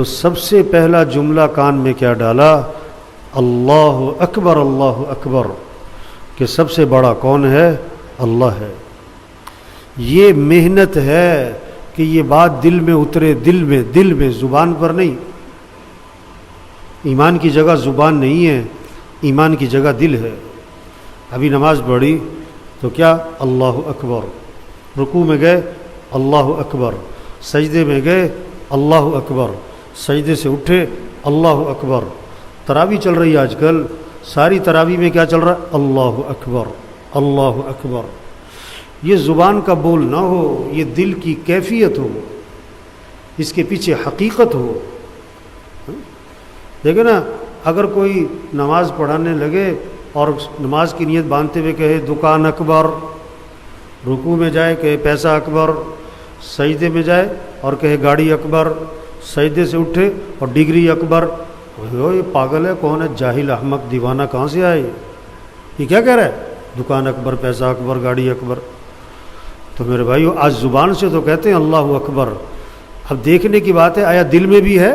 تو سب سے پہلا جملہ کان میں کیا ڈالا؟ اللہ اکبر، کہ سب سے بڑا کون ہے؟ اللہ ہے۔ یہ محنت ہے کہ یہ بات دل میں اترے، دل میں، زبان پر نہیں۔ ایمان کی جگہ زبان نہیں ہے، ایمان کی جگہ دل ہے۔ ابھی نماز پڑھی تو کیا؟ اللہ اکبر، رکوع میں گئے اللہ اکبر، سجدے میں گئے اللہ اکبر، سجدے سے اٹھے اللہ اکبر۔ تراویح چل رہی ہے آج کل، ساری تراویح میں کیا چل رہا ہے؟ اللہ اکبر، اللہ اکبر۔ یہ زبان کا بول نہ ہو، یہ دل کی کیفیت ہو، اس کے پیچھے حقیقت ہو۔ دیکھیں نا، اگر کوئی نماز پڑھانے لگے اور نماز کی نیت باندھتے ہوئے کہے دکان اکبر، رکوع میں جائے کہے پیسہ اکبر، سجدے میں جائے اور کہے گاڑی اکبر، سجدے سے اٹھے اور ڈگری اکبر، یہ پاگل ہے، کون ہے؟ جاہل، احمق، دیوانہ، کہاں سے آئے؟ یہ کیا کہہ رہا ہے؟ دکان اکبر، پیسہ اکبر، گاڑی اکبر۔ تو میرے بھائیو، آج زبان سے تو کہتے ہیں اللہ اکبر، اب دیکھنے کی بات ہے آیا دل میں بھی ہے؟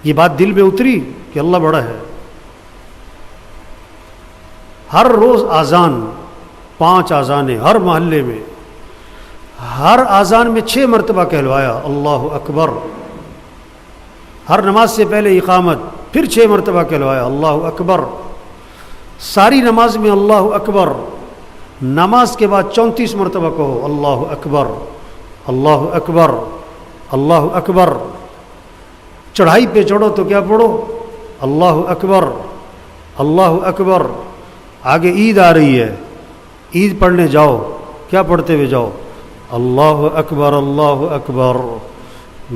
یہ بات دل میں اتری کہ اللہ بڑا ہے؟ ہر روز اذان، 5 اذانیں ہر محلے میں، ہر اذان میں 6 مرتبہ کہلوایا اللہ اکبر۔ ہر نماز سے پہلے اقامت، پھر 6 مرتبہ کہلوایا اللہ اکبر۔ ساری نماز میں اللہ اکبر، نماز کے بعد 34 مرتبہ کہو اللہ اکبر، اللہ اکبر، اللہ اکبر۔ چڑھائی پہ چڑھو تو کیا پڑھو؟ اللہ اکبر، اللہ اکبر۔ آگے عید آ رہی ہے، عید پڑھنے جاؤ، کیا پڑھتے ہوئے جاؤ؟ اللہ اکبر، اللہ اکبر،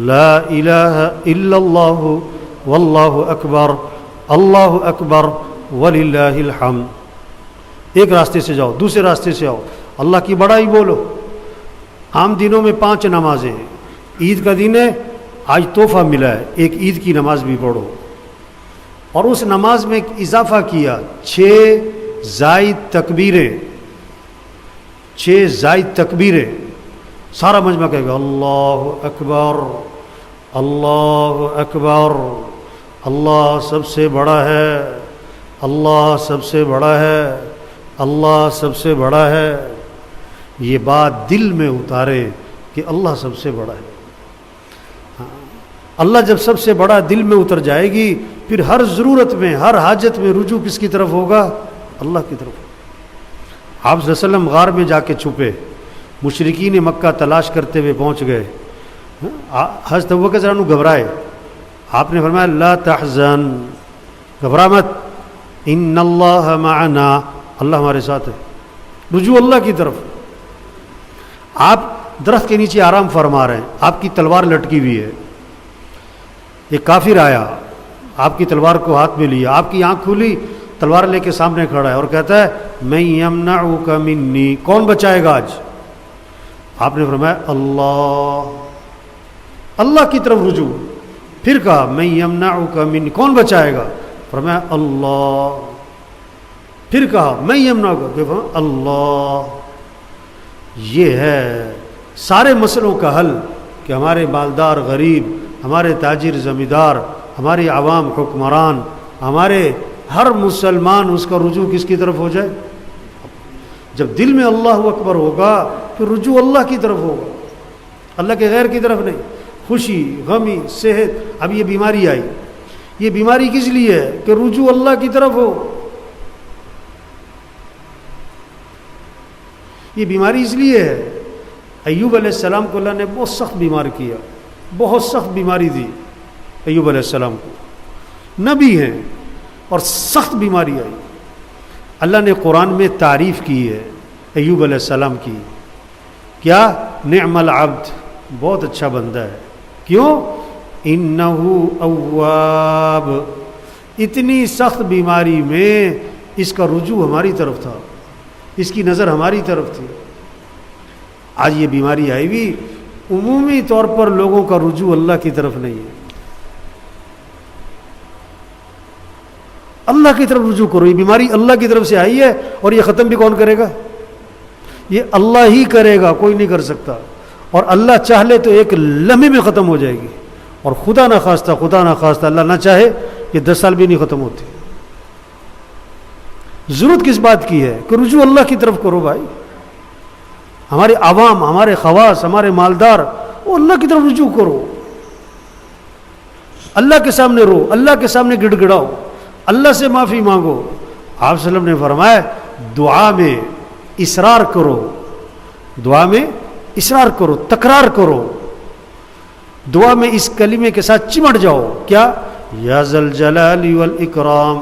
لا الہ الا اللہ واللہ اکبر، اللہ اکبر وللہ الحمد۔ ایک راستے سے جاؤ، دوسرے راستے سے آؤ، اللہ کی بڑائی بولو۔ عام دنوں میں 5 نمازیں ہیں، عید کا دن ہے، آج تحفہ ملا ہے، ایک عید کی نماز بھی پڑھو۔ اور اس نماز میں ایک اضافہ کیا، 6 زائد تکبیریں، 6 زائد تکبیریں۔ سارا مجمع کہے گا اللہ اکبر، اللہ اکبر، اللہ سب سے بڑا ہے، اللہ سب سے بڑا ہے، اللہ سب سے بڑا ہے۔ یہ بات دل میں اتارے کہ اللہ سب سے بڑا ہے۔ اللہ جب سب سے بڑا دل میں اتر جائے گی، پھر ہر ضرورت میں، ہر حاجت میں رجوع کس کی طرف ہوگا؟ اللہ کی طرف۔ آپ صلی اللہ علیہ وسلم غار میں جا کے چھپے، مشرکین مکہ تلاش کرتے ہوئے پہنچ گئے، حضرت ابوبکر رضی اللہ عنہ گھبرائے، آپ نے فرمایا لا تحزن، گھبرا مت، ان اللہ معنا، اللہ ہمارے ساتھ ہے۔ رجوع اللہ کی طرف۔ آپ درخت کے نیچے آرام فرما رہے ہیں، آپ کی تلوار لٹکی ہوئی ہے، ایک کافر آیا، آپ کی تلوار کو ہاتھ میں لیا، آپ کی آنکھ کھلی، تلوار لے کے سامنے کھڑا ہے اور کہتا ہے میں یمنعک منی، کون بچائے گا آج؟ آپ نے فرمایا اللہ، اللہ کی طرف رجوع۔ پھر کہا میں یمنعک منی، کون بچائے گا؟ فرمایا اللہ۔ پھر کہا میں یمنعک، اللہ۔ یہ ہے سارے مسئلوں کا حل کہ ہمارے مالدار غریب، ہمارے تاجر زمیندار، ہمارے عوام حکمران، ہمارے ہر مسلمان اس کا رجوع کس کی طرف ہو جائے؟ جب دل میں اللہ اکبر ہوگا پھر رجوع اللہ کی طرف ہوگا، اللہ کے غیر کی طرف نہیں۔ خوشی، غمی، صحت، اب یہ بیماری آئی، یہ بیماری کس لیے ہے؟ کہ رجوع اللہ کی طرف ہو۔ یہ بیماری اس لیے ہے، ایوب علیہ السلام کو اللہ نے بہت سخت بیمار کیا، بہت سخت بیماری دی ایوب علیہ السلام کو، نبی ہیں اور سخت بیماری آئی۔ اللہ نے قرآن میں تعریف کی ہے ایوب علیہ السلام کی، کیا؟ نعم العبد، بہت اچھا بندہ ہے۔ کیوں؟ انہو اواب، اتنی سخت بیماری میں اس کا رجوع ہماری طرف تھا، اس کی نظر ہماری طرف تھی۔ آج یہ بیماری آئی بھی عمومی طور پر لوگوں کا رجوع اللہ کی طرف نہیں ہے۔ اللہ کی طرف رجوع کرو، یہ بیماری اللہ کی طرف سے آئی ہے اور یہ ختم بھی کون کرے گا؟ یہ اللہ ہی کرے گا، کوئی نہیں کر سکتا۔ اور اللہ چاہ لے تو ایک لمحے میں ختم ہو جائے گی، اور خدا نہ خواستہ اللہ نہ چاہے یہ 10 سال بھی نہیں ختم ہوتے. ضرورت کس بات کی ہے کہ رجوع اللہ کی طرف کرو بھائی. ہمارے عوام، ہمارے خواص، ہمارے مالدار، وہ اللہ کی طرف رجوع کرو. اللہ کے سامنے رو، اللہ کے سامنے گڑ گڑاؤ، اللہ سے معافی مانگو. آپ صلی اللہ علیہ وسلم نے فرمایا دعا میں اصرار کرو، دعا میں اصرار کرو، تکرار کرو. دعا میں اس کلمے کے ساتھ چمٹ جاؤ. کیا؟ یا ذل جلال والاکرام،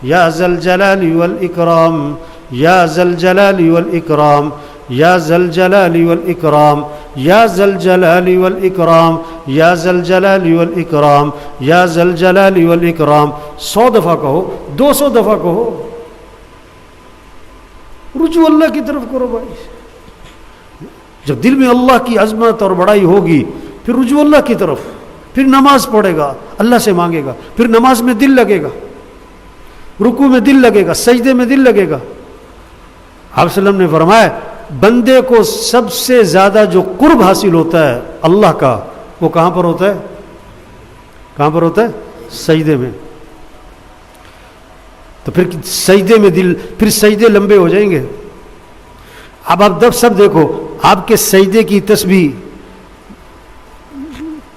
یا ذل جلال والاکرام، یا ذل جلال والاکرام، یا ذل جلال والاکرام، یا ذل جلال والاکرام، یا ذل جلال والاکرام، یا ذل جلال والاکرام. 100 دفعہ کہو، 200 دفعہ کہو. رجوع اللہ کی طرف کرو بھائی. جب دل میں اللہ کی عظمت اور بڑائی ہوگی پھر رجوع اللہ کی طرف، پھر نماز پڑھے گا، اللہ سے مانگے گا، پھر نماز میں دل لگے گا، رکوع میں دل لگے گا، سجدے میں دل لگے گا. آپ صلی اللہ علیہ وسلم نے فرمایا بندے کو سب سے زیادہ جو قرب حاصل ہوتا ہے اللہ کا، وہ کہاں پر ہوتا ہے؟ کہاں پر ہوتا ہے؟ سجدے میں. تو پھر سجدے میں دل، پھر سجدے لمبے ہو جائیں گے. اب آپ سب دیکھو آپ کے سجدے کی تسبیح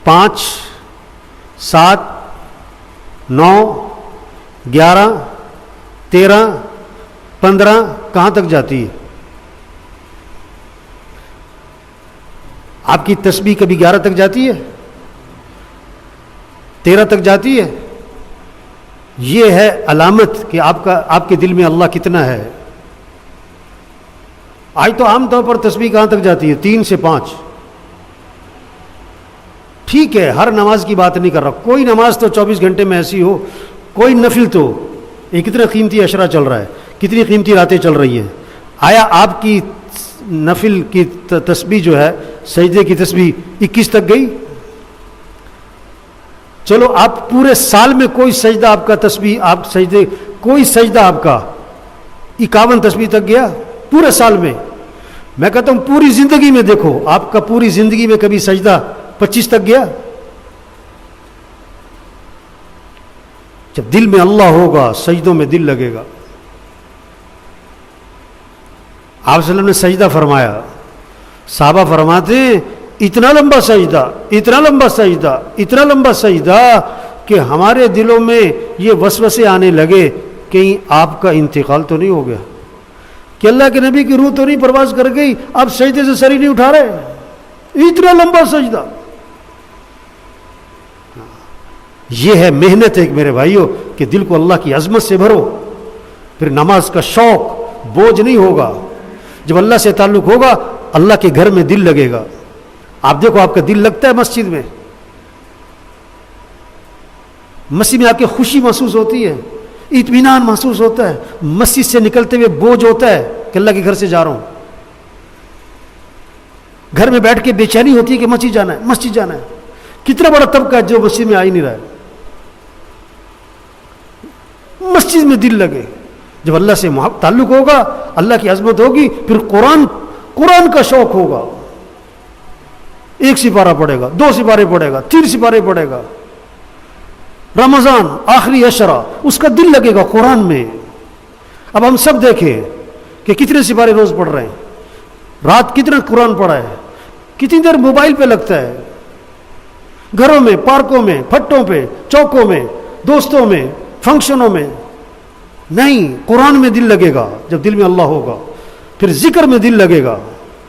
5 7 9 11 13 15 کہاں تک جاتی ہے؟ آپ کی تسبیح کبھی 11 تک جاتی ہے؟ 13 تک جاتی ہے؟ یہ ہے علامت کہ آپ کے دل میں اللہ کتنا ہے. آج تو عام طور پر تسبیح کہاں تک جاتی ہے؟ 3 سے 5. ٹھیک ہے، ہر نماز کی بات نہیں کر رہا. کوئی نماز تو 24 گھنٹے میں ایسی ہو، کوئی نفل تو. یہ کتنا قیمتی عشرہ چل رہا ہے، کتنی قیمتی راتیں چل رہی ہیں. آیا آپ کی نفل کی تسبیح جو ہے، سجدے کی تسبیح 21 تک گئی؟ چلو آپ پورے سال میں کوئی سجدہ آپ کا تسبیح، آپ سجدے کوئی سجدہ آپ کا 51 تسبیح تک گیا پورے سال میں؟ میں کہتا ہوں پوری زندگی میں دیکھو آپ کا پوری زندگی میں کبھی سجدہ 25 تک گیا؟ جب دل میں اللہ ہوگا سجدوں میں دل لگے گا. آپ صلی اللہ علیہ وسلم نے سجدہ فرمایا، صحابہ فرماتے ہیں اتنا لمبا سجدہ، اتنا لمبا سجدہ، اتنا لمبا سجدہ کہ ہمارے دلوں میں یہ وسوسے آنے لگے کہیں آپ کا انتقال تو نہیں ہو گیا، کہ اللہ کے نبی کی روح تو نہیں پرواز کر گئی، آپ سجدے سے سر ہی نہیں اٹھا رہے. اتنا لمبا سجدہ. یہ ہے محنت ایک میرے بھائیوں کہ دل کو اللہ کی عظمت سے بھرو. پھر نماز کا شوق بوجھ نہیں ہوگا. جب اللہ سے تعلق ہوگا اللہ کے گھر میں دل لگے گا. آپ دیکھو آپ کا دل لگتا ہے مسجد میں، مسجد میں آپ کی خوشی محسوس ہوتی ہے، اطمینان محسوس ہوتا ہے. مسجد سے نکلتے ہوئے بوجھ ہوتا ہے کہ اللہ کے گھر سے جا رہا ہوں. گھر میں بیٹھ کے بے چینی ہوتی ہے کہ مسجد جانا ہے، مسجد جانا ہے. کتنا بڑا طبقہ ہے جو مسجد میں آ ہی نہیں رہا ہے. مسجد میں دل لگے. جب اللہ سے تعلق ہوگا، اللہ کی عظمت ہوگی، پھر قرآن کا شوق ہوگا. 1 سپارہ پڑھے گا، 2 سپارے پڑھے گا، 3 سپارے پڑھے گا. رمضان آخری عشرہ اس کا دل لگے گا قرآن میں. اب ہم سب دیکھیں کہ کتنے سپارے روز پڑھ رہے ہیں، رات کتنا قرآن پڑھا ہے، کتنی دیر موبائل پہ لگتا ہے. گھروں میں، پارکوں میں، پھٹوں پہ، چوکوں میں، دوستوں میں، فنکشنوں میں. نہیں، قرآن میں دل لگے گا. جب دل میں اللہ ہوگا پھر ذکر میں دل لگے گا،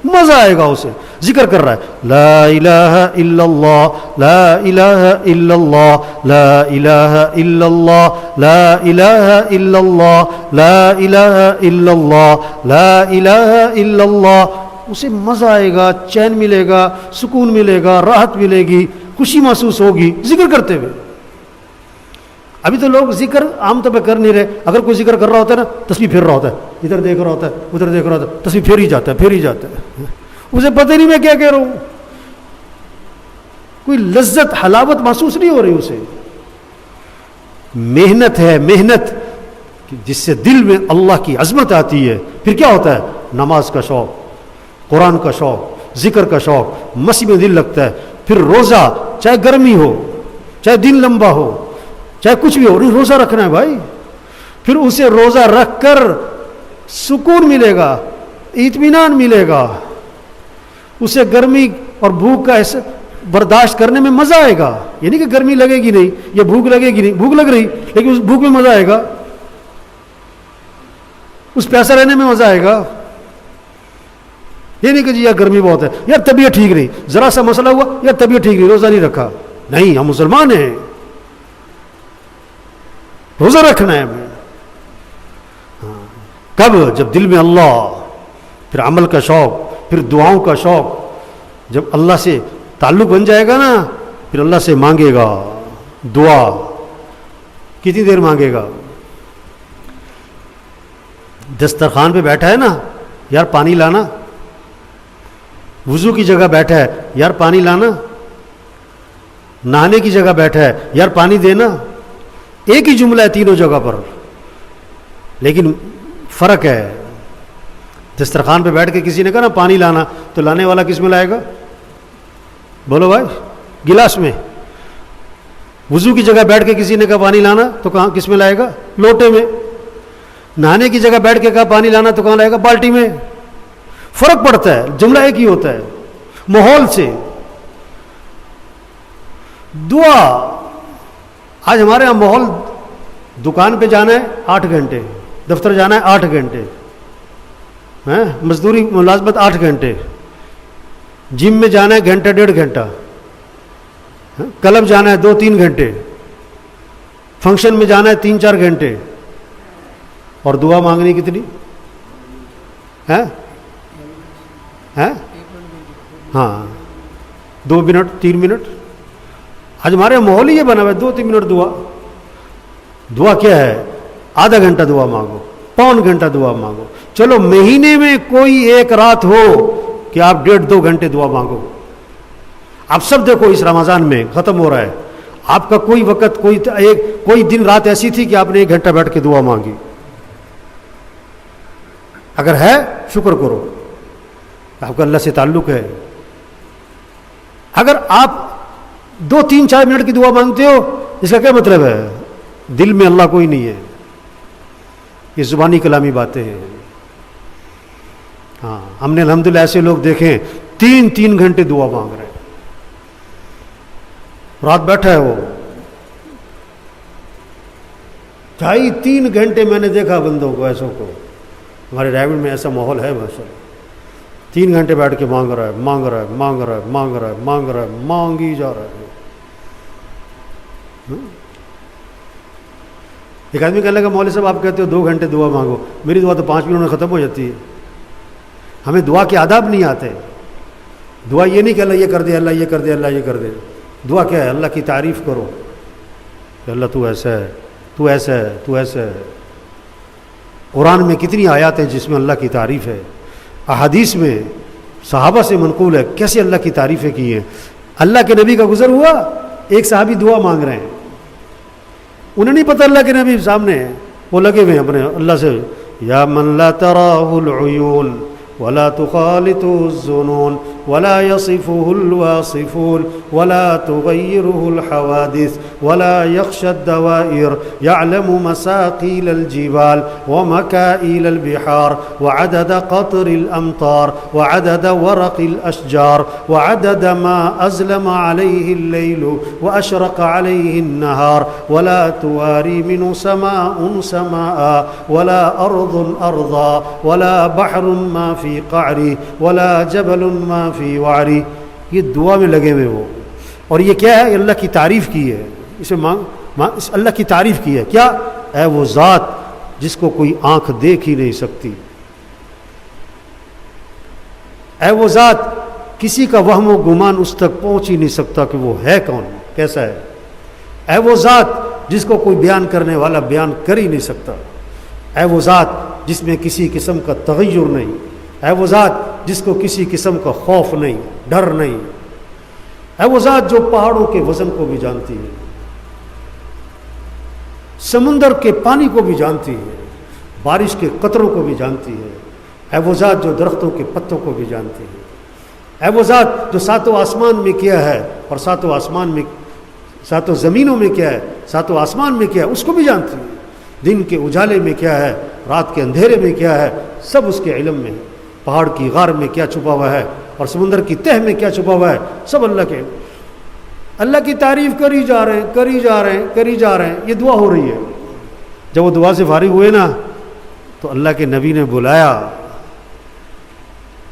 مزہ آئے گا. اسے ذکر کر رہا ہے لا الہ الا اللہ، لا الہ الا اللہ، لا الہ الا اللہ، لا الہ الا اللہ، لا الہ الا اللہ، لا الہ الا اللہ. اسے مزہ آئے گا، چین ملے گا، سکون ملے گا، راحت ملے گی، خوشی محسوس ہوگی ذکر کرتے ہوئے. ابھی تو لوگ ذکر عام طور پہ کر نہیں رہے. اگر کوئی ذکر کر رہا ہوتا ہے نا، تسبیح پھیر رہا ہوتا ہے، ادھر دیکھ رہا ہوتا ہے، ادھر دیکھ رہا ہوتا ہے، تسبیح پھیر ہی جاتا ہے، پھیر ہی جاتا ہے. اسے پتہ نہیں میں کیا کہہ رہا ہوں. کوئی لذت حلاوت محسوس نہیں ہو رہی اسے. محنت ہے، محنت جس سے دل میں اللہ کی عظمت آتی ہے. پھر کیا ہوتا ہے؟ نماز کا شوق، قرآن کا شوق، ذکر کا شوق، مسجد میں دل لگتا ہے. پھر روزہ چاہے گرمی ہو چاہے دن لمبا ہو چاہے کچھ بھی ہو, روزہ رکھنا ہے بھائی. پھر اسے روزہ رکھ کر سکون ملے گا, اطمینان ملے گا, اسے گرمی اور بھوک کا برداشت کرنے میں مزہ آئے گا. یہ نہیں کہ گرمی لگے گی نہیں یا بھوک لگے گی نہیں, بھوک لگ رہی لیکن اس بھوک میں مزہ آئے گا, اس پیاسا رہنے میں مزہ آئے گا. یہ نہیں کہ جی یار گرمی بہت ہے, یار طبیعت ٹھیک نہیں, ذرا سا مسئلہ ہوا یار طبیعت ٹھیک نہیں, روزہ نہیں رکھا. نہیں, ہم مسلمان ہیں, روزہ رکھنا ہے ہمیں. کب؟ جب دل میں اللہ, پھر عمل کا شوق, پھر دعاؤں کا شوق. جب اللہ سے تعلق بن جائے گا نا, پھر اللہ سے مانگے گا دعا. کتنی دیر مانگے گا؟ دسترخوان پہ بیٹھا ہے نا, یار پانی لانا. وضو کی جگہ بیٹھا ہے, یار پانی لانا. نہانے کی جگہ بیٹھا ہے, یار پانی دینا. ایک ہی جملہ ہے تینوں جگہ پر, لیکن فرق ہے. دسترخوان پہ بیٹھ کے کسی نے کہا نا پانی لانا, تو لانے والا کس میں لائے گا؟ بولو بھائی, گلاس میں. وضو کی جگہ بیٹھ کے کسی نے کہا پانی لانا, تو کہاں کس میں لائے گا؟ لوٹے میں. نہانے کی جگہ بیٹھ کے کہا پانی لانا, تو کہاں لائے گا؟ بالٹی میں. فرق پڑتا ہے, جملہ ایک ہی ہوتا ہے ماحول سے. دعا, آج ہمارے یہاں ماحول, دکان پہ جانا ہے 8 گھنٹے, دفتر جانا ہے 8 گھنٹے, مزدوری ملازمت 8 گھنٹے, جم میں جانا ہے گھنٹہ 1.5 گھنٹہ, کلب جانا ہے 2-3 گھنٹے, فنکشن میں جانا ہے 3-4 گھنٹے, اور دعا مانگنی کتنی ہے؟ ہاں 2 منٹ 3 منٹ. آج ہمارے ماحول ہی یہ بنا ہوا ہے 2-3 منٹ دعا. دعا کیا ہے؟ آدھا گھنٹہ دعا مانگو, پون گھنٹہ دعا مانگو. چلو مہینے میں کوئی ایک رات ہو کہ آپ 1.5-2 گھنٹے دعا مانگو. آپ سب دیکھو اس رمضان میں ختم ہو رہا ہے, آپ کا کوئی وقت کوئی دن رات ایسی تھی کہ آپ نے 1 گھنٹہ بیٹھ کے دعا مانگی؟ اگر ہے شکر کرو, آپ کا اللہ سے تعلق ہے. اگر آپ 2-3-4 منٹ کی دعا مانگتے ہو, اس کا کیا مطلب ہے؟ دل میں اللہ کوئی نہیں ہے. یہ زبانی کلامی باتیں ہیں. ہاں, ہم نے الحمدللہ ایسے لوگ دیکھیں 3-3 گھنٹے دعا مانگ رہے ہیں, رات بیٹھا ہے وہ 2.5-3 گھنٹے. میں نے دیکھا بندوں کو ایسوں کو, ہمارے ریونڈ میں ایسا ماحول ہے ماشاءاللہ. 3 گھنٹے بیٹھ کے مانگ رہا ہے, مانگ رہا ہے, مانگ رہا ہے, مانگ رہا ہے, مانگ رہا ہے, مانگ ہی جا رہا ہے. ایک آدمی کہنے لگا مولوی صاحب آپ کہتے ہو 2 گھنٹے دعا مانگو, میری دعا تو 5 منٹ میں ختم ہو جاتی ہے. ہمیں دعا کے آداب نہیں آتے. دعا یہ نہیں کہ اللہ یہ کر دے, اللہ یہ کر دے, اللہ یہ کر دے. دعا کیا ہے؟ اللہ کی تعریف کرو کہ اللہ تو ایسا ہے, تو ایسا ہے, تو ایسا ہے. قرآن میں کتنی آیات ہیں جس میں اللہ کی تعریف ہے. احادیث میں صحابہ سے منقول ہے کیسے اللہ کی تعریفیں کی ہیں. اللہ کے نبی کا گزر ہوا, ایک صحابی دعا مانگ رہے ہیں, انہیں نہیں پتہ اللہ کے نبی سامنے ہیں, وہ لگے ہوئے ہیں اپنے اللہ سے, یا من لا تراہ العیون ولا تخالطه الظنون ولا يصفه الواصفون ولا تغيره الحوادث ولا يخشى الدوائر يعلم مساقيل الجبال ومكائل البحار وعدد قطر الأمطار وعدد ورق الأشجار وعدد ما أزلم عليه الليل وأشرق عليه النهار ولا تواري منه سماء سماء ولا أرض أرضا ولا بحر ما في قعري ولا جبل ما فی وعری. یہ دعا میں لگے ہوئے وہ, اور یہ کیا ہے؟ اللہ کی تعریف کی ہے. اسے اللہ کی تعریف کی ہے. کیا؟ اے وہ ذات جس کو کوئی آنکھ دیکھ ہی نہیں سکتی, اے وہ ذات کسی کا وہم و گمان اس تک پہنچ ہی نہیں سکتا کہ وہ ہے کون, کیسا ہے. اے وہ ذات جس کو کوئی بیان کرنے والا بیان کر ہی نہیں سکتا. اے وہ ذات جس میں کسی قسم کا تغیر نہیں. اے وہ ذات جس کو کسی قسم کا خوف نہیں, ڈر نہیں. اے وہ ذات جو پہاڑوں کے وزن کو بھی جانتی ہے, سمندر کے پانی کو بھی جانتی ہے, بارش کے قطروں کو بھی جانتی ہے. اے وہ ذات جو درختوں کے پتوں کو بھی جانتی ہے. اے وہ ذات جو ساتوں آسمان میں کیا ہے اور ساتوں زمینوں میں کیا ہے، ساتوں آسمان میں کیا ہے، اس کو بھی جانتی ہے. دن کے اجالے میں کیا ہے، رات کے اندھیرے میں کیا ہے، سب اس کے علم میں ہے. پہاڑ کی غار میں کیا چھپا ہوا ہے اور سمندر کی تہ میں کیا چھپا ہوا ہے، سب اللہ کے علم. اللہ کی تعریف کری جا رہے ہیں. یہ دعا ہو رہی ہے. جب وہ دعا سے فارغ ہوئے نا تو اللہ کے نبی نے بلایا.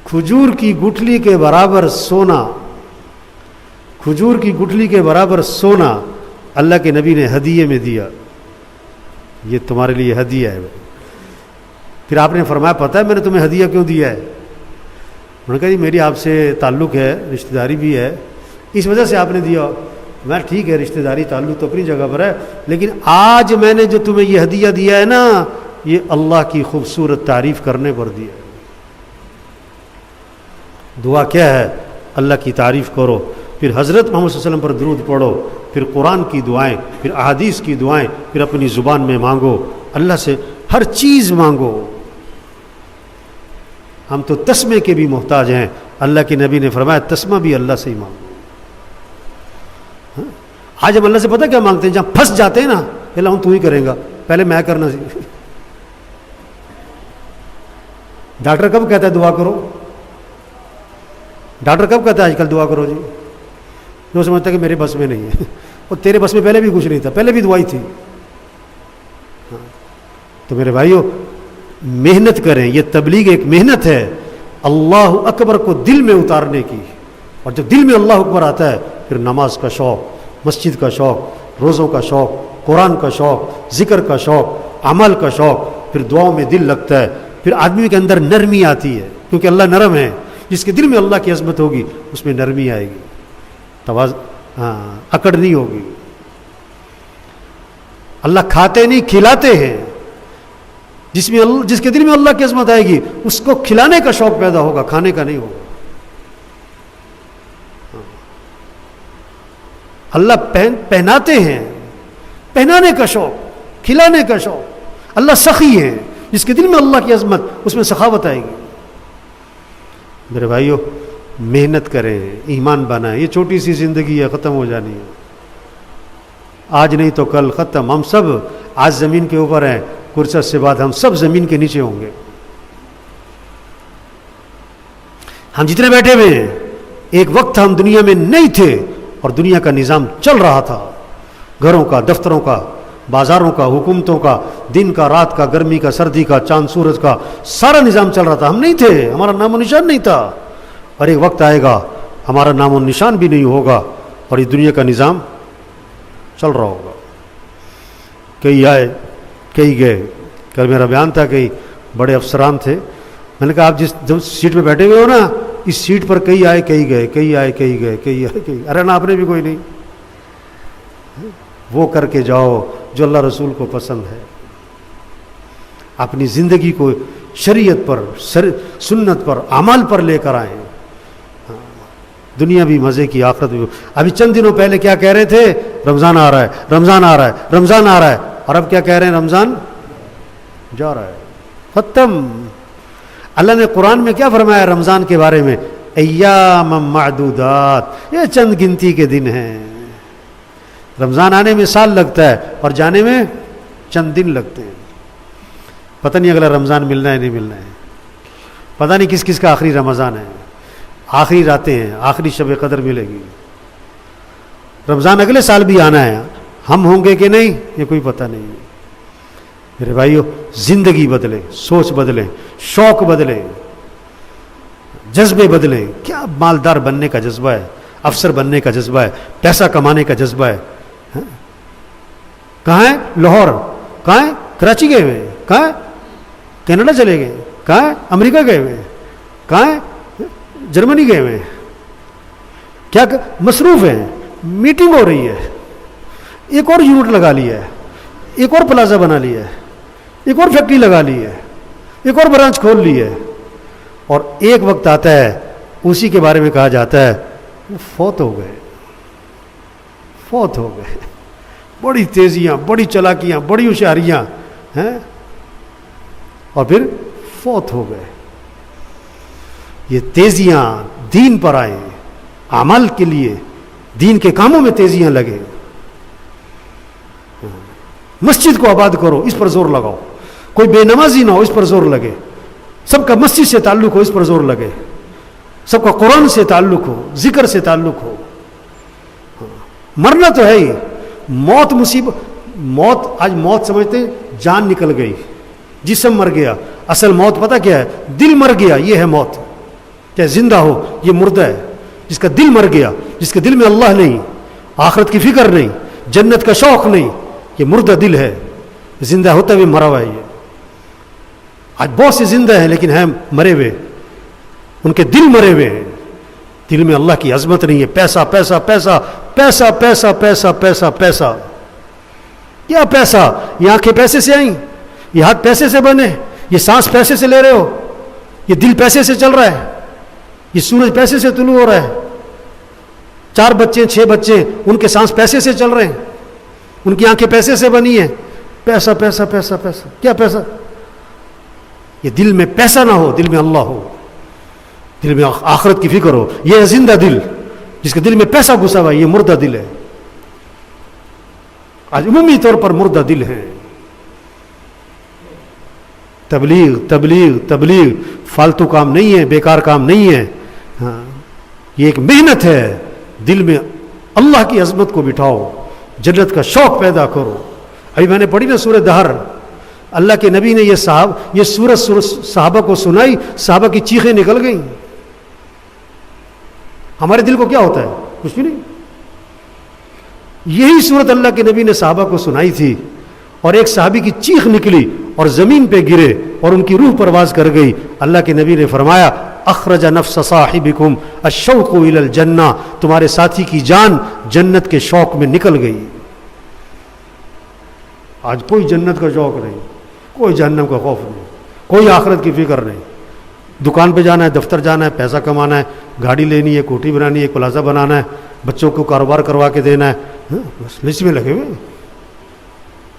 کھجور کی گٹھلی کے برابر سونا اللہ کے نبی نے ہدیے میں دیا. یہ تمہارے لیے ہدیہ ہے. پھر آپ نے فرمایا پتہ ہے میں نے تمہیں ہدیہ کیوں دیا ہے؟ انہوں نے کہا جی میری آپ سے تعلق ہے، رشتہ داری بھی ہے، اس وجہ سے آپ نے دیا. میں ٹھیک ہے، رشتہ داری تعلق تو اپنی جگہ پر ہے، لیکن آج میں نے جو تمہیں یہ ہدیہ دیا ہے نا، یہ اللہ کی خوبصورت تعریف کرنے پر دیا ہے. دعا کیا ہے؟ اللہ کی تعریف کرو، پھر حضرت محمد صلی اللہ علیہ وسلم پر درود پڑھو، پھر قرآن کی دعائیں، پھر احادیث کی دعائیں، پھر اپنی زبان میں مانگو، اللہ سے ہر چیز مانگو. ہم تو تسمے کے بھی محتاج ہیں. اللہ کے نبی نے فرمایا تسمہ بھی اللہ سے ہی مانگو. آج ہم اللہ سے پتہ کیا مانگتے ہیں؟ جہاں پھنس جاتے ہیں نا، اللہ تو ہی کریں گا، پہلے میں کرنا سی. ڈاکٹر کب کہتا ہے دعا کرو؟ ڈاکٹر کب کہتا ہے آج کل دعا کرو؟ جی جو سمجھتا ہے کہ میرے بس میں نہیں ہے. اور تیرے بس میں پہلے بھی کچھ نہیں تھا، پہلے بھی دعائی تھی. تو میرے بھائیو محنت کریں. یہ تبلیغ ایک محنت ہے اللہ اکبر کو دل میں اتارنے کی. اور جب دل میں اللہ اکبر آتا ہے پھر نماز کا شوق، مسجد کا شوق، روزوں کا شوق، قرآن کا شوق، ذکر کا شوق، عمل کا شوق، پھر دعاؤں میں دل لگتا ہے. پھر آدمی کے اندر نرمی آتی ہے، کیونکہ اللہ نرم ہے. جس کے دل میں اللہ کی عظمت ہوگی اس میں نرمی آئے گی، اکڑ نہیں ہوگی. اللہ کھاتے نہیں کھلاتے ہیں. جس کے دل میں اللہ کی عظمت آئے گی اس کو کھلانے کا شوق پیدا ہوگا، کھانے کا نہیں ہوگا. اللہ پہناتے ہیں، پہنانے کا شوق، کھلانے کا شوق. اللہ سخی ہے، جس کے دل میں اللہ کی عظمت اس میں سخاوت آئے گی. میرے بھائیو محنت کریں، ایمان بنائیں. یہ چھوٹی سی زندگی ہے، ختم ہو جانی ہے. آج نہیں تو کل ختم. ہم سب آج زمین کے اوپر ہیں، کچھ عرصے بعد ہم سب زمین کے نیچے ہوں گے. ہم جتنے بیٹھے ہوئے ہیں، ایک وقت ہم دنیا میں نہیں تھے اور دنیا کا نظام چل رہا تھا. گھروں کا، دفتروں کا، بازاروں کا، حکومتوں کا، دن کا، رات کا، گرمی کا، سردی کا، چاند سورج کا، سارا نظام چل رہا تھا. ہم نہیں تھے، ہمارا نام و نشان نہیں تھا. اور ایک وقت آئے گا ہمارا نام و نشان بھی نہیں ہوگا اور اس دنیا کا نظام چل رہا ہوگا. کئی آئے کئی گئے. کل میرا بیان تھا، کئی بڑے افسران تھے. میں نے کہا آپ جب سیٹ پہ بیٹھے ہوئے ہو نا، اس سیٹ پر کئی آئے کئی گئے، کئی آئے کئی گئے، کئی آئے کئی. ارے نا آپ نے بھی کوئی نہیں. وہ کر کے جاؤ جو اللہ رسول کو پسند ہے. اپنی زندگی کو شریعت پر، سنت پر، اعمال پر لے کر آئیں. دنیا بھی مزے کی، آخرت بھی. ابھی چند دنوں پہلے کیا کہہ رہے تھے؟ رمضان آ رہا ہے، رمضان آ رہا ہے، رمضان آ رہا ہے. اور اب کیا کہہ رہے ہیں؟ رمضان جا رہا ہے. ختم. اللہ نے قرآن میں کیا فرمایا رمضان کے بارے میں؟ ایام معدودات، یہ چند گنتی کے دن ہیں. رمضان آنے میں سال لگتا ہے اور جانے میں چند دن لگتے ہیں. پتہ نہیں اگلا رمضان ملنا ہے نہیں ملنا ہے. پتہ نہیں کس کس کا آخری رمضان ہے. آخری راتیں ہیں، آخری شب قدر ملے گی. رمضان اگلے سال بھی آنا ہے، ہم ہوں گے کہ نہیں یہ کوئی پتہ نہیں. میرے بھائیو زندگی بدلیں، سوچ بدلیں، شوق بدلیں، جذبے بدلیں. کیا مالدار بننے کا جذبہ ہے، افسر بننے کا جذبہ ہے، پیسہ کمانے کا جذبہ ہے. کہاں ہے؟ لاہور. کہاں ہے؟ کراچی گئے ہوئے. کہاں ہے؟ کینیڈا چلے گئے. کہاں ہے؟ امریکہ گئے ہوئے. کہاں ہے؟ جرمنی گئے ہوئے. کیا مصروف ہیں، میٹنگ ہو رہی ہے، ایک اور یونٹ لگا لیا ہے، ایک اور پلازا بنا لیا ہے، ایک اور فیکٹری لگا لی ہے، ایک اور برانچ کھول لی ہے. اور ایک وقت آتا ہے اسی کے بارے میں کہا جاتا ہے وہ فوت ہو گئے. فوت ہو گئے. بڑی تیزیاں، بڑی چلاکیاں، بڑی ہوشیاریاں ہیں اور پھر فوت ہو گئے. یہ تیزیاں، دین پر آئیں، عمل کے لیے دین کے کاموں میں تیزیاں لگے. مسجد کو آباد کرو، اس پر زور لگاؤ. کوئی بے نمازی نہ ہو، اس پر زور لگے. سب کا مسجد سے تعلق ہو، اس پر زور لگے. سب کا قرآن سے تعلق ہو، ذکر سے تعلق ہو. مرنا تو ہے ہی، موت مصیبت. موت آج موت سمجھتے ہیں جان نکل گئی، جسم مر گیا. اصل موت پتہ کیا ہے؟ دل مر گیا، یہ ہے موت. چاہے زندہ ہو، یہ مردہ ہے. جس کا دل مر گیا، جس کے دل میں اللہ نہیں، آخرت کی فکر نہیں، جنت کا شوق نہیں، یہ مردہ دل ہے. زندہ ہوتا بھی مرا ہوا ہے. یہ آج بہت سے زندہ ہیں لیکن ہیں مرے ہوئے، ان کے دل مرے ہوئے ہیں. دل میں اللہ کی عظمت نہیں ہے. پیسہ پیسہ پیسہ پیسہ پیسہ پیسہ پیسہ پیسہ. کیا پیسہ؟ یہ آنکھیں پیسے سے آئیں، یہ ہاتھ پیسے سے بنے، یہ سانس پیسے سے لے رہے ہو، یہ دل پیسے سے چل رہا ہے، یہ سورج پیسے سے طلوع ہو رہا ہے. 4 بچے 6 بچے، ان کے سانس پیسے سے چل رہے ہیں، ان کی آنکھیں پیسے سے بنی ہیں. پیسہ پیسہ پیسہ پیسہ. کیا پیسہ؟ یہ دل میں پیسہ نہ ہو، دل میں اللہ ہو، دل میں آخرت کی فکر ہو. یہ ہے زندہ دل. جس کے دل میں پیسہ گھسا ہوا ہے، یہ مردہ دل ہے. آج عمومی طور پر مردہ دل ہے. تبلیغ تبلیغ تبلیغ فالتو کام نہیں ہے، بیکار کام نہیں ہے. ہاں، یہ ایک محنت ہے. دل میں اللہ کی عظمت کو بٹھاؤ، جنت کا شوق پیدا کرو. ابھی میں نے پڑھی نا سورہ دہر، اللہ کے نبی نے یہ سورت صحابہ کو سنائی، صحابہ کی چیخیں نکل گئیں. ہمارے دل کو کیا ہوتا ہے؟ کچھ بھی نہیں. یہی صورت اللہ کے نبی نے صحابہ کو سنائی تھی اور ایک صحابی کی چیخ نکلی اور زمین پہ گرے اور ان کی روح پرواز کر گئی. اللہ کے نبی نے فرمایا اخرج نفس صاحبکم الشوق الی الجنہ، تمہارے ساتھی کی جان جنت کے شوق میں نکل گئی. آج کوئی جنت کا شوق نہیں، کوئی جہنم کا خوف نہیں، کوئی آخرت کی فکر نہیں. دکان پہ جانا ہے، دفتر جانا ہے، پیسہ کمانا ہے، گاڑی لینی ہے، کوٹھی بنانی ہے، پلازہ بنانا ہے، بچوں کو کاروبار کروا کے دینا ہے. بس لسٹ میں لگے ہوئے.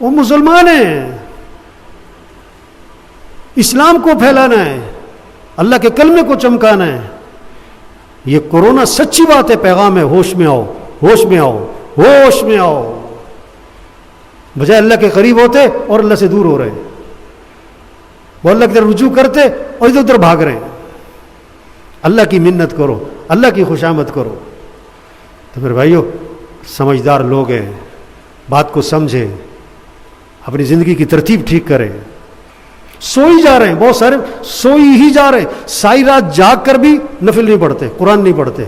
وہ مسلمان ہیں، اسلام کو پھیلانا ہے، اللہ کے کلمے کو چمکانا ہے. یہ کورونا سچی بات ہے، پیغام ہے. ہوش میں آؤ، ہوش میں آؤ، ہوش میں آؤ. بجائے اللہ کے قریب ہوتے اور اللہ سے دور ہو رہے ہیں. وہ اللہ کی طرف رجوع کرتے اور ادھر ادھر بھاگ رہے ہیں. اللہ کی منت کرو، اللہ کی خوشامد کرو. تو پھر بھائیو، سمجھدار لوگ ہیں، بات کو سمجھیں، اپنی زندگی کی ترتیب ٹھیک کریں. سوئی جا رہے ہیں، بہت سارے سوئی ہی جا رہے ہیں، ساری رات جاگ کر بھی نفل نہیں پڑھتے، قرآن نہیں پڑھتے.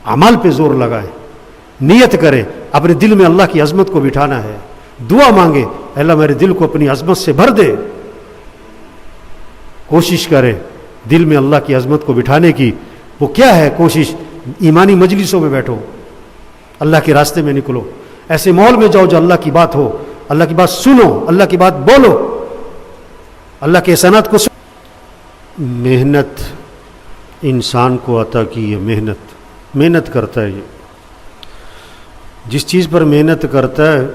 اعمال پہ زور لگائیں، نیت کریں، اپنے دل میں اللہ کی عظمت کو بٹھانا ہے. دعا مانگے، اللہ میرے دل کو اپنی عظمت سے بھر دے. کوشش کریں دل میں اللہ کی عظمت کو بٹھانے کی. وہ کیا ہے کوشش؟ ایمانی مجلسوں میں بیٹھو، اللہ کے راستے میں نکلو، ایسے ماحول میں جاؤ جو اللہ کی بات ہو، اللہ کی بات سنو، اللہ کی بات بولو، اللہ کے احسانات کو سنو. محنت انسان کو عطا کی ہے. محنت کرتا ہے. یہ جس چیز پر محنت کرتا ہے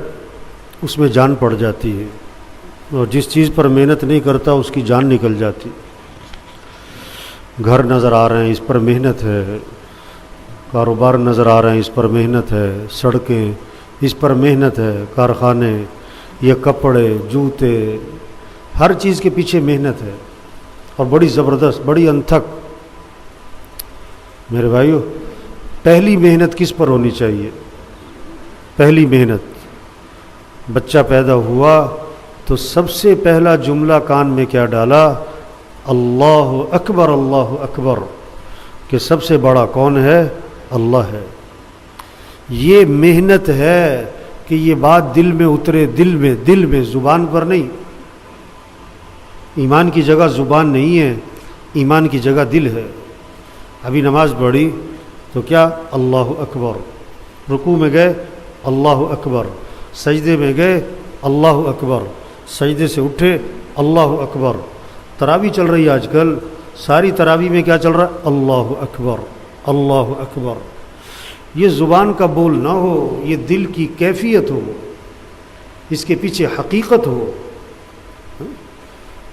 اس میں جان پڑ جاتی ہے، اور جس چیز پر محنت نہیں کرتا اس کی جان نکل جاتی. گھر نظر آ رہے ہیں، اس پر محنت ہے. کاروبار نظر آ رہے ہیں، اس پر محنت ہے. سڑکیں، اس پر محنت ہے. کارخانے، یہ کپڑے، جوتے، ہر چیز کے پیچھے محنت ہے، اور بڑی زبردست، بڑی انتھک. میرے بھائیو، پہلی محنت کس پر ہونی چاہیے؟ پہلی محنت، بچہ پیدا ہوا تو سب سے پہلا جملہ کان میں کیا ڈالا؟ اللہ اکبر، اللہ اکبر، کہ سب سے بڑا کون ہے؟ اللہ ہے. یہ محنت ہے کہ یہ بات دل میں اترے، دل میں، زبان پر نہیں. ایمان کی جگہ زبان نہیں ہے، ایمان کی جگہ دل ہے. ابھی نماز پڑھی تو کیا؟ اللہ اکبر. رکوع میں گئے، اللہ اکبر. سجدے میں گئے، اللہ اکبر. سجدے سے اٹھے، اللہ اکبر. تراویح چل رہی ہے آج کل، ساری تراویح میں کیا چل رہا ہے؟ اللہ اکبر، اللہ اکبر. یہ زبان کا بول نہ ہو، یہ دل کی کیفیت ہو، اس کے پیچھے حقیقت ہو.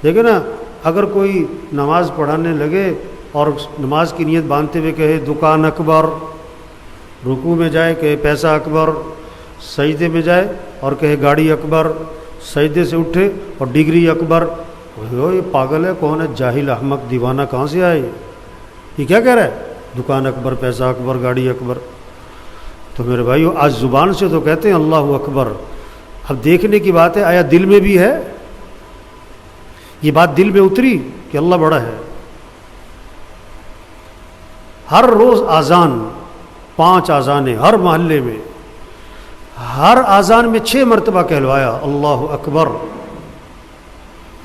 دیکھیں نا، اگر کوئی نماز پڑھانے لگے اور نماز کی نیت باندھتے ہوئے کہے دکان اکبر، رکوع میں جائے کہے پیسہ اکبر، سجدے میں جائے اور کہے گاڑی اکبر، سجدے سے اٹھے اور ڈگری اکبر، یہ پاگل ہے، کون ہے؟ جاہل احمق دیوانہ، کہاں سے آئے؟ یہ کیا کہہ رہا ہے؟ دکان اکبر، پیسہ اکبر، گاڑی اکبر۔ تو میرے بھائیو، آج زبان سے تو کہتے ہیں اللہ اکبر، اب دیکھنے کی بات ہے آیا دل میں بھی ہے؟ یہ بات دل میں اتری کہ اللہ بڑا ہے؟ ہر روز اذان، 5 اذانیں ہر محلے میں، ہر اذان میں 6 مرتبہ کہلوایا اللہ اکبر،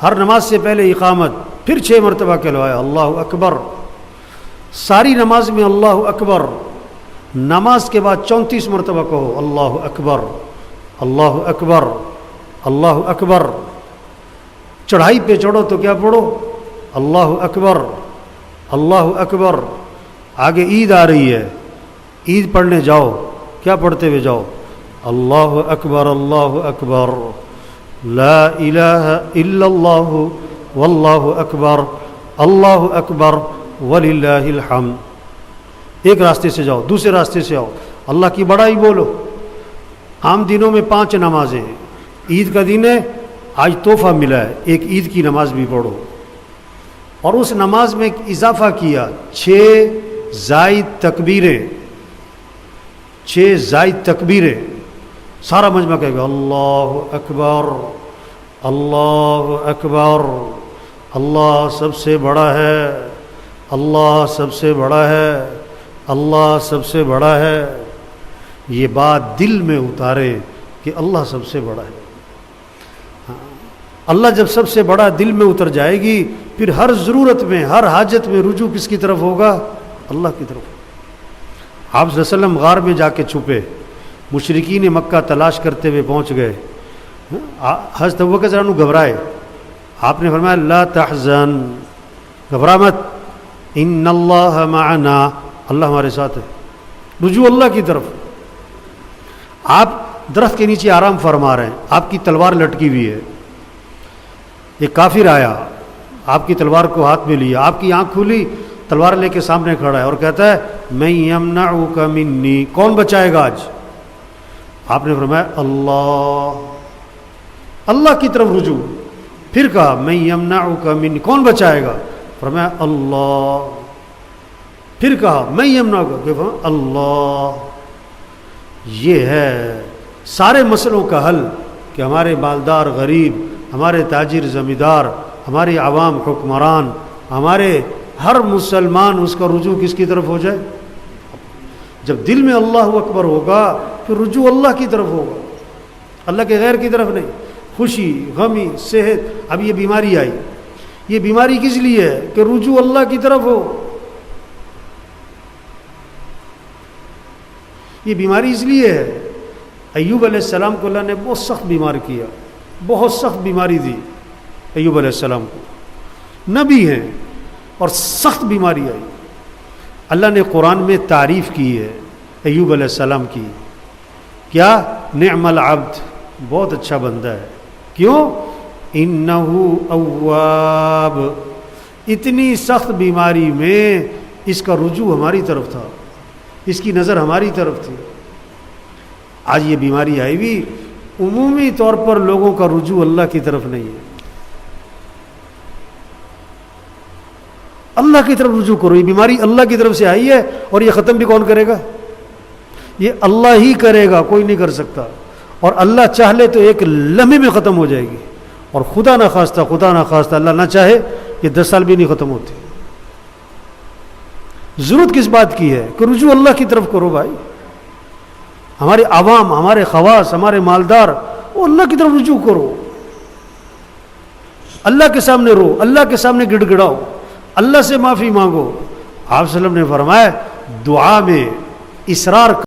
ہر نماز سے پہلے اقامت، پھر 6 مرتبہ کہلوایا اللہ اکبر، ساری نماز میں اللہ اکبر، نماز کے بعد 34 مرتبہ کہو اللہ اکبر، اللہ اکبر، اللہ اکبر۔ چڑھائی پہ چڑھو تو کیا پڑھو؟ اللہ اکبر، اللہ اکبر۔ آگے عید آ رہی ہے، عید پڑھنے جاؤ، کیا پڑھتے ہوئے جاؤ؟ اللہ اکبر، اللہ اکبر، لا الہ الا اللہ واللہ اکبر، اللہ اکبر وللہ الحمد۔ ایک راستے سے جاؤ، دوسرے راستے سے آؤ، اللہ کی بڑائی بولو۔ عام دنوں میں 5 نمازیں ہیں، عید کا دن ہے، آج تحفہ ملا ہے، ایک عید کی نماز بھی پڑھو۔ اور اس نماز میں ایک اضافہ کیا، 6 زائد تکبیریں، 6 زائد تکبیریں، سارا مجمع کہے گا اللہ اکبر، اللہ اکبر، اللہ سب سے بڑا ہے، اللہ سب سے بڑا ہے، اللہ سب سے بڑا ہے۔ یہ بات دل میں اتارے کہ اللہ سب سے بڑا ہے۔ اللہ جب سب سے بڑا دل میں اتر جائے گی، پھر ہر ضرورت میں، ہر حاجت میں رجوع کس کی طرف ہوگا؟ اللہ کی طرف۔ آپ صلی اللہ علیہ وسلم غار میں جا کے چھپے، مشرکین مکہ تلاش کرتے ہوئے پہنچ گئے، حضرت ابوبکر رضی اللہ عنہ گھبرائے، آپ نے فرمایا لا تحزن، گھبرا مت، ان اللہ معنا، اللہ ہمارے ساتھ ہے، رجوع اللہ کی طرف۔ آپ درخت کے نیچے آرام فرما رہے ہیں، آپ کی تلوار لٹکی ہوئی ہے، ایک کافر آیا، آپ کی تلوار کو ہاتھ میں لیا، آپ کی آنکھ کھلی، تلوار لے کے سامنے کھڑا ہے اور کہتا ہے میں یمنعک منی، کون بچائے گا آج؟ آپ نے فرمایا اللہ، اللہ کی طرف رجوع۔ پھر کہا میں یمنعک منی، کون بچائے گا؟ فرمایا اللہ۔ پھر کہا میں یمنعک، اللہ۔ یہ ہے سارے مسئلوں کا حل کہ ہمارے مالدار غریب، ہمارے تاجر زمیندار، ہمارے عوام حکمران، ہمارے ہر مسلمان، اس کا رجوع کس کی طرف ہو جائے؟ جب دل میں اللہ اکبر ہوگا پھر رجوع اللہ کی طرف ہوگا، اللہ کے غیر کی طرف نہیں۔ خوشی، غمی، صحت، اب یہ بیماری آئی، یہ بیماری کس لیے ہے؟ کہ رجوع اللہ کی طرف ہو۔ یہ بیماری اس لیے ہے، ایوب علیہ السلام کو اللہ نے بہت سخت بیمار کیا، بہت سخت بیماری دی ایوب علیہ السلام کو، نبی ہیں اور سخت بیماری آئی۔ اللہ نے قرآن میں تعریف کی ہے ایوب علیہ السلام کی، کیا؟ نعم العبد، بہت اچھا بندہ ہے۔ کیوں؟ انہو اواب، اتنی سخت بیماری میں اس کا رجوع ہماری طرف تھا، اس کی نظر ہماری طرف تھی۔ آج یہ بیماری آئی بھی، عمومی طور پر لوگوں کا رجوع اللہ کی طرف نہیں ہے۔ اللہ کی طرف رجوع کرو، یہ بیماری اللہ کی طرف سے آئی ہے، اور یہ ختم بھی کون کرے گا؟ یہ اللہ ہی کرے گا، کوئی نہیں کر سکتا۔ اور اللہ چاہ لے تو ایک لمحے میں ختم ہو جائے گی، اور خدا نہ خواستہ اللہ نہ چاہے یہ 10 سال بھی نہیں ختم ہوتی۔ ضرورت کس بات کی ہے؟ کہ رجوع اللہ کی طرف کرو بھائی۔ ہمارے عوام، ہمارے خواص، ہمارے مالدار، وہ اللہ کی طرف رجوع کرو، اللہ کے سامنے رو، اللہ کے سامنے گڑ گڑاؤ، اللہ سے معافی مانگو۔ آپ صلی اللہ علیہ وسلم نے فرمایا دعا میں اصرار